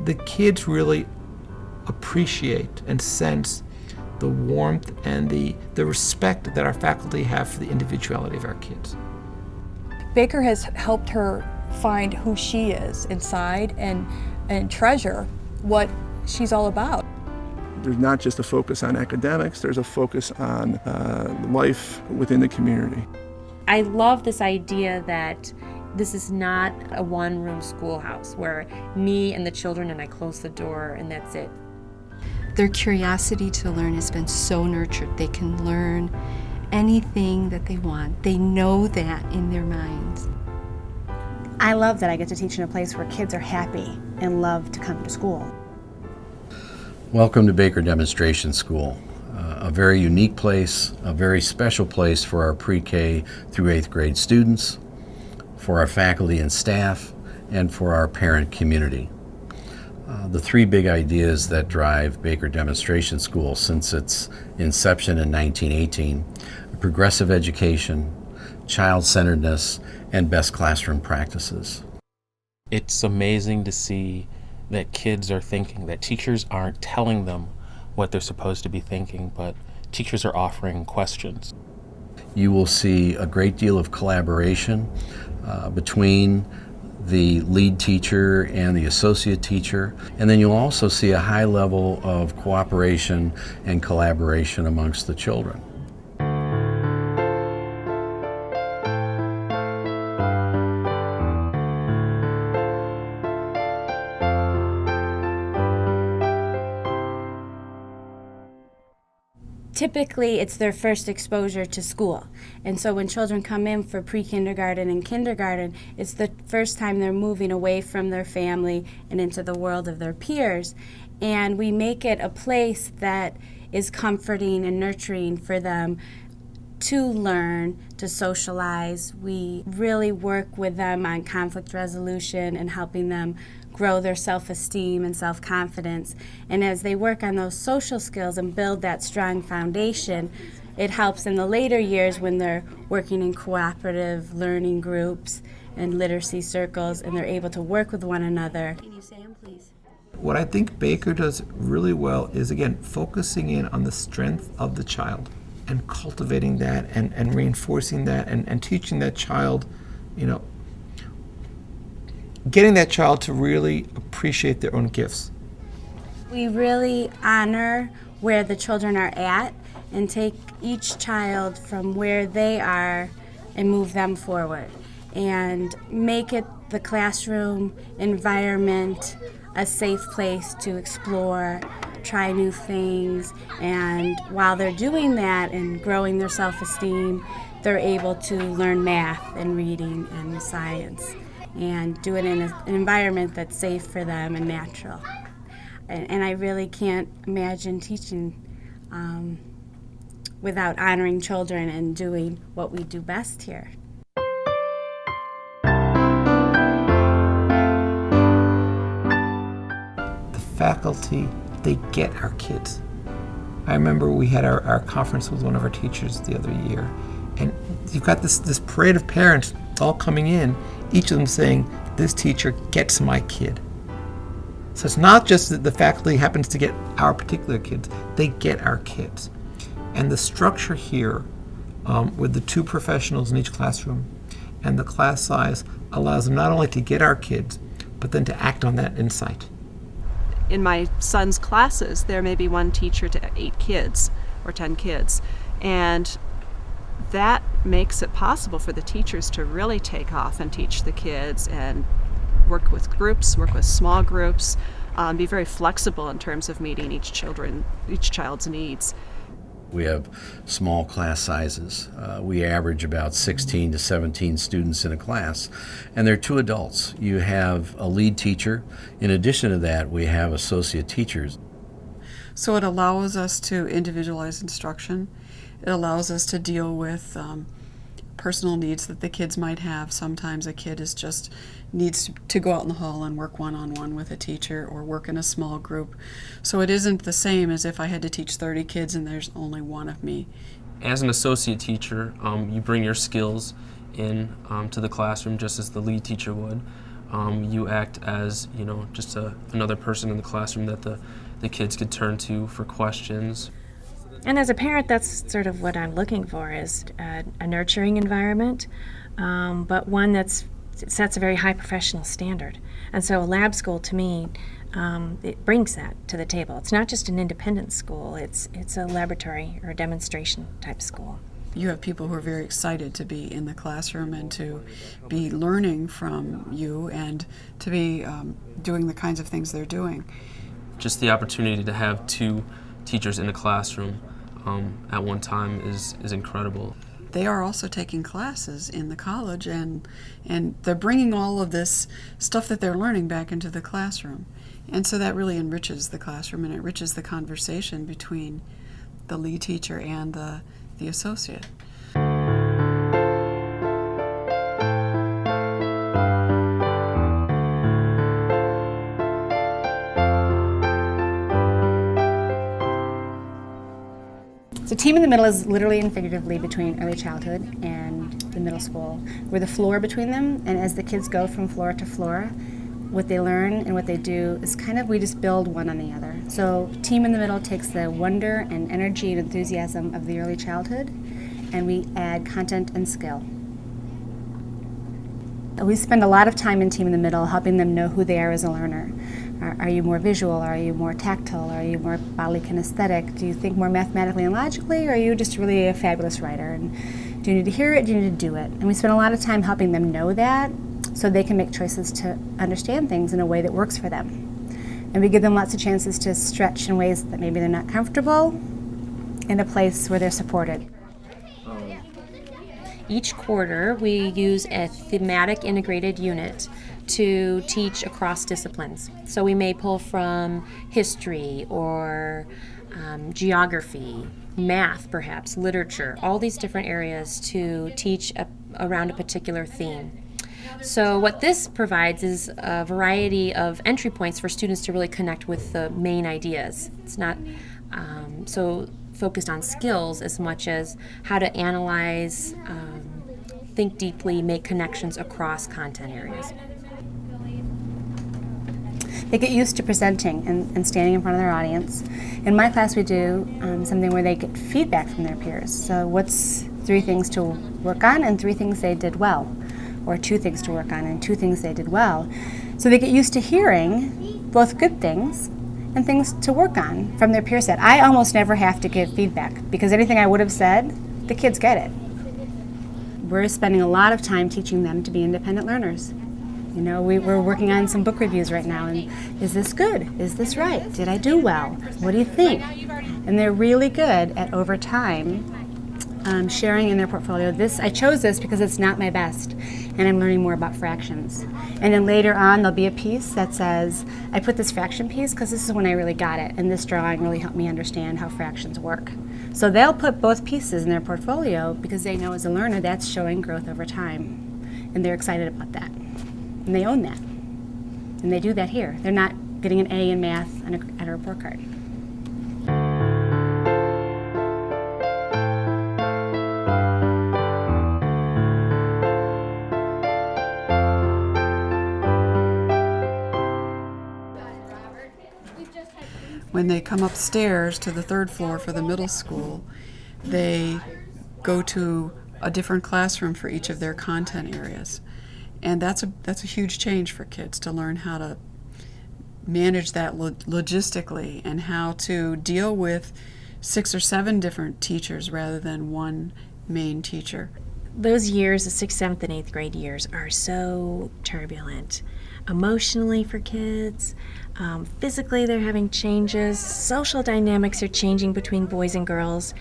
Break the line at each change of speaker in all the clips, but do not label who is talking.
the kids really appreciate and sense the warmth and the respect that our faculty have for the individuality of our kids.
Baker has helped her find who she is inside and treasure what she's all about.
There's not just a focus on academics, there's a focus on life within the community.
I love this idea that this is not a one-room schoolhouse where me and the children and I close the door and that's it.
Their curiosity to learn has been so nurtured. They can learn anything that they want. They know that in their minds.
I love that I get to teach in a place where kids are happy and love to come to school.
Welcome to Baker Demonstration School, a very unique place, a very special place for our pre-K through 8th grade students, for our faculty and staff, and for our parent community. The three big ideas that drive Baker Demonstration School since its inception in 1918, progressive education, child-centeredness, and best classroom practices.
It's amazing to see that kids are thinking, that teachers aren't telling them what they're supposed to be thinking, but teachers are offering questions.
You will see a great deal of collaboration between the lead teacher and the associate teacher, and then you'll also see a high level of cooperation and collaboration amongst the children.
Typically, it's their first exposure to school. And so when children come in for pre-kindergarten and kindergarten, it's the first time they're moving away from their family and into the world of their peers. And we make it a place that is comforting and nurturing for them to learn, to socialize. We really work with them on conflict resolution and helping them grow their self-esteem and self-confidence. And as they work on those social skills and build that strong foundation, it helps in the later years when they're working in cooperative learning groups and literacy circles and they're able to work with one another.
Can you say them, please?
What I think Baker does really well is, again, focusing in on the strength of the child and cultivating that and reinforcing that and teaching that child, getting that child to really appreciate their own gifts.
We really honor where the children are at and take each child from where they are and move them forward and make it the classroom environment a safe place to explore, try new things, and while they're doing that and growing their self-esteem, they're able to learn math and reading and science and do it in an environment that's safe for them and natural. And I really can't imagine teaching without honoring children and doing what we do best here.
The faculty, they get our kids. I remember we had our conference with one of our teachers the other year, and you've got this parade of parents all coming in, each of them saying, "This teacher gets my kid." So it's not just that the faculty happens to get our particular kids, they get our kids. And the structure here, with the 2 professionals in each classroom and the class size, allows them not only to get our kids, but then to act on that insight.
In my son's classes, there may be 1 teacher to 8 kids or 10 kids. And that makes it possible for the teachers to really take off and teach the kids and work with groups, work with small groups, be very flexible in terms of meeting each child's needs.
We have small class sizes. We average about 16 to 17 students in a class, and there are 2 adults. You have a lead teacher. In addition to that, we have associate teachers.
So it allows us to individualize instruction. It allows us to deal with personal needs that the kids might have. Sometimes a kid needs to go out in the hall and work one-on-one with a teacher or work in a small group. So it isn't the same as if I had to teach 30 kids and there's only 1 of me.
As an associate teacher, you bring your skills in to the classroom just as the lead teacher would.
You act as, just another person in the classroom that the kids could turn to for questions.
And as a parent, that's sort of what I'm looking for, is a nurturing environment, but one that sets a very high professional standard. And so a lab school, to me, it brings that to the table. It's not just an independent school, it's a laboratory or a demonstration type school.
You have people who are very excited to be in the classroom and to be learning from you and to be doing the kinds of things they're doing.
Just the opportunity to have 2 teachers in a classroom at one time is incredible.
They are also taking classes in the college, and they're bringing all of this stuff that they're learning back into the classroom. And so that really enriches the classroom and enriches the conversation between the lead teacher and the associate.
So Team in the Middle is literally and figuratively between early childhood and the middle school. We're the floor between them, and as the kids go from floor to floor, what they learn and what they do is we just build one on the other. So Team in the Middle takes the wonder and energy and enthusiasm of the early childhood, and we add content and skill. We spend a lot of time in Team in the Middle helping them know who they are as a learner. Are you more visual? Are you more tactile? Are you more bodily kinesthetic? Do you think more mathematically and logically? Or are you just really a fabulous writer? And do you need to hear it? Do you need to do it? And we spend a lot of time helping them know that so they can make choices to understand things in a way that works for them. And we give them lots of chances to stretch in ways that maybe they're not comfortable in a place where they're supported.
Each quarter, we use a thematic integrated unit to teach across disciplines. So we may pull from history or geography, math perhaps, literature, all these different areas to teach around a particular theme. So what this provides is a variety of entry points for students to really connect with the main ideas. It's not so focused on skills as much as how to analyze, think deeply, make connections across content areas.
They get used to presenting and standing in front of their audience. In my class, we do something where they get feedback from their peers. So what's 3 things to work on and 3 things they did well, or 2 things to work on and 2 things they did well. So they get used to hearing both good things and things to work on from their peer set. I almost never have to give feedback because anything I would have said, the kids get it. We're spending a lot of time teaching them to be independent learners. We're working on some book reviews right now, and is this good? Is this right? Did I do well? What do you think? And they're really good at, over time, sharing in their portfolio. I chose this because it's not my best, and I'm learning more about fractions. And then later on, there'll be a piece that says, I put this fraction piece because this is when I really got it, and this drawing really helped me understand how fractions work. So they'll put both pieces in their portfolio because they know as a learner that's showing growth over time, and they're excited about that. And they own that. And they do that here. They're not getting an A in math on a report card.
When they come upstairs to the 3rd floor for the middle school, they go to a different classroom for each of their content areas. And that's a huge change for kids to learn how to manage that logistically and how to deal with 6 or 7 different teachers rather than one main teacher.
Those years, the 6th, 7th, and 8th grade years, are so turbulent. Emotionally for kids, physically they're having changes, social dynamics are changing between boys and girls.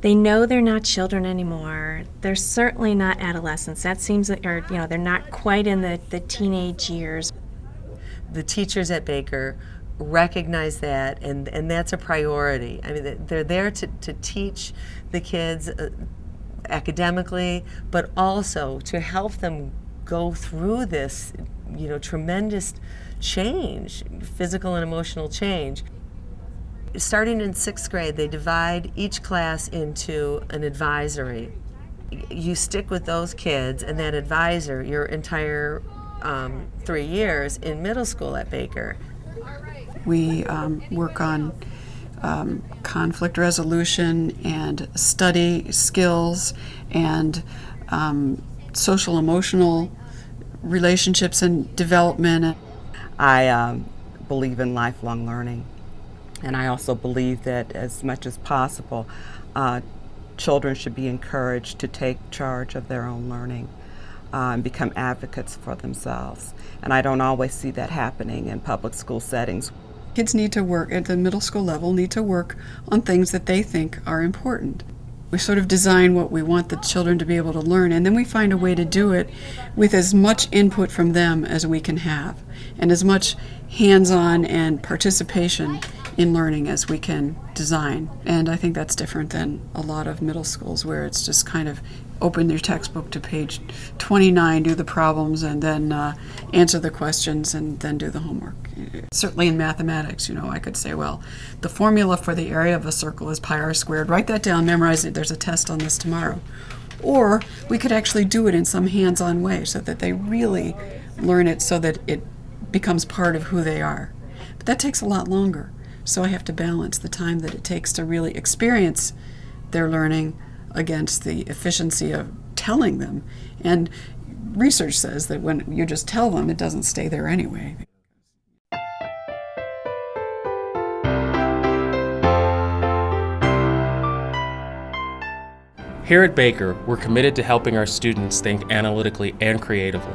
They know they're not children anymore. They're certainly not adolescents. That seems, or they're not quite in the teenage years.
The teachers at Baker recognize that, and that's a priority. I mean, they're there to teach the kids academically, but also to help them go through this, tremendous change, physical and emotional change. Starting in 6th grade, they divide each class into an advisory. You stick with those kids and that advisor your entire 3 years in middle school at Baker.
We work on conflict resolution and study skills and social emotional relationships and development.
I believe in lifelong learning, and I also believe that as much as possible, children should be encouraged to take charge of their own learning and become advocates for themselves. And I don't always see that happening in public school settings.
Kids need to work at the middle school level, need to work on things that they think are important. We sort of design what we want the children to be able to learn, and then we find a way to do it with as much input from them as we can have, and as much hands-on and participation in learning as we can design. And I think that's different than a lot of middle schools where it's just kind of open your textbook to page 29, do the problems, and then answer the questions, and then do the homework. Certainly in mathematics, I could say, well, the formula for the area of a circle is pi r squared. Write that down, memorize it. There's a test on this tomorrow. Or we could actually do it in some hands-on way so that they really learn it so that it becomes part of who they are. But that takes a lot longer. So I have to balance the time that it takes to really experience their learning against the efficiency of telling them. And research says that when you just tell them, it doesn't stay there anyway.
Here at Baker, we're committed to helping our students think analytically and creatively.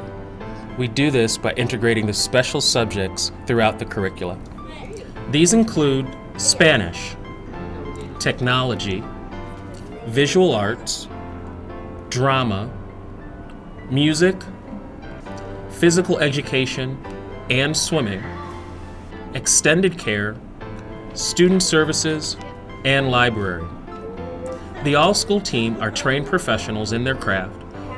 We do this by integrating the special subjects throughout the curricula. These include Spanish, technology, visual arts, drama, music, physical education and swimming, extended care, student services, and library. The all-school team are trained professionals in their craft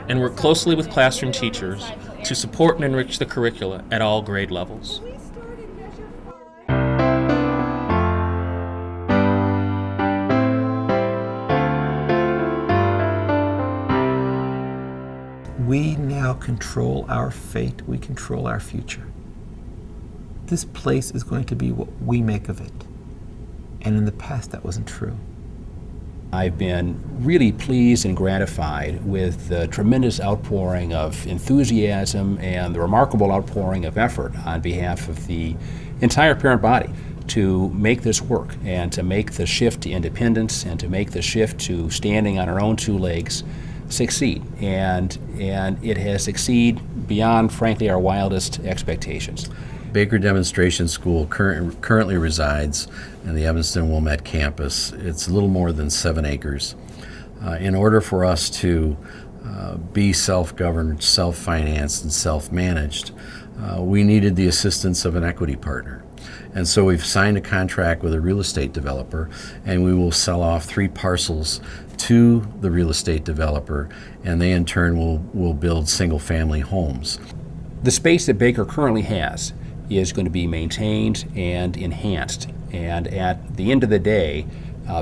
and work closely with classroom teachers to support and enrich the curricula at all grade levels.
We now control our fate. We control our future. This place is going to be what we make of it. And in the past, that wasn't true.
I've been really pleased and gratified with the tremendous outpouring of enthusiasm and the remarkable outpouring of effort on behalf of the entire parent body to make this work and to make the shift to independence and to make the shift to standing on our own two legs succeed. And it has succeeded beyond, frankly, our wildest expectations.
Baker Demonstration School currently resides in the Evanston-Wilmette campus. It's a little more than 7 acres. In order for us to be self-governed, self-financed, and self-managed, we needed the assistance of an equity partner. And so we've signed a contract with a real estate developer, and we will sell off 3 parcels to the real estate developer, and they in turn will build single-family homes.
The space that Baker currently has is going to be maintained and enhanced. And at the end of the day,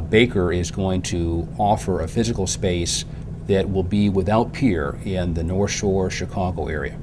Baker is going to offer a physical space that will be without peer in the North Shore, Chicago area.